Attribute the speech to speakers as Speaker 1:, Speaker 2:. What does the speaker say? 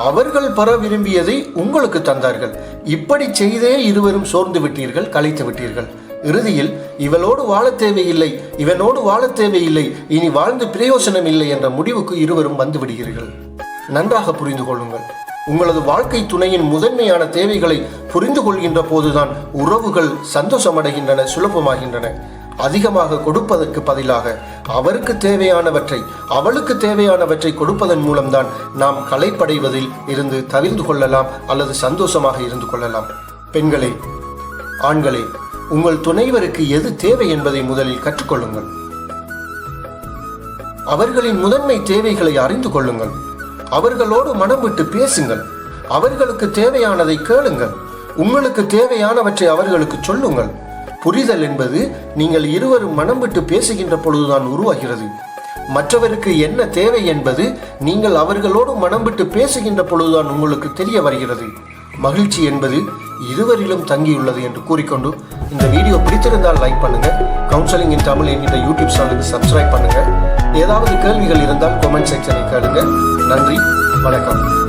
Speaker 1: அவர்கள் பெற விரும்பியதை உங்களுக்கு தந்தார்கள். இப்படி செய்தே இருவரும் சோர்ந்து விட்டீர்கள், களைத்து விட்டீர்கள். இறுதியில் இவளோடு வாழ தேவையில்லை, இவனோடு வாழ தேவையில்லை, இனி வாழ்ந்து பிரயோசனம் இல்லை என்ற முடிவுக்கு இருவரும் வந்து விடுகிறீர்கள். நன்றாக புரிந்து கொள்ளுங்கள். உங்களது வாழ்க்கை துணையின் முதன்மையான தேவைகளை புரிந்து கொள்கின்ற போதுதான் உறவுகள் சந்தோஷமடைகின்றன, சுலபமாகின்றன. அதிகமாக கொடுப்பதற்கு பதிலாக அவருக்கு தேவையானவற்றை, அவளுக்கு தேவையானவற்றை கொடுப்பதன் மூலம்தான் நாம் களைப்படைவதில் இருந்து தவிர்த்து கொள்ளலாம் அல்லது சந்தோஷமாக இருந்து கொள்ளலாம். பெண்களே, ஆண்களே, உங்கள் துணைவருக்கு எது தேவை என்பதை முதலில் கற்றுக்கொள்ளுங்கள். அவர்களின் முதன்மை தேவைகளை அறிந்து கொள்ளுங்கள். அவர்களோடு மனம் விட்டு பேசுங்கள். அவர்களுக்கு தேவையானதை கேளுங்கள். உங்களுக்கு தேவையானவற்றை அவர்களுக்கு சொல்லுங்கள். புரிதல் என்பது நீங்கள் இருவரும் மனம் விட்டு பேசுகின்ற பொழுதுதான் உருவாகிறது. மற்றவருக்கு என்ன தேவை என்பது நீங்கள் அவர்களோடு மனம் விட்டு பேசுகின்ற பொழுதுதான் உங்களுக்கு தெரிய வருகிறது. மகிழ்ச்சி என்பது இருவரிலும் தங்கியுள்ளது என்று கூறிக்கொண்டு இந்த வீடியோ பிடித்திருந்தால் லைக் பண்ணுங்க. கவுன்சிலிங் இன் தமிழ் என்கிற யூடியூப் சேனலுக்கு சப்ஸ்கிரைப் பண்ணுங்க. ஏதாவது கேள்விகள் இருந்தால் கமெண்ட் செக்ஷனில் கேளுங்க. நன்றி, வணக்கம்.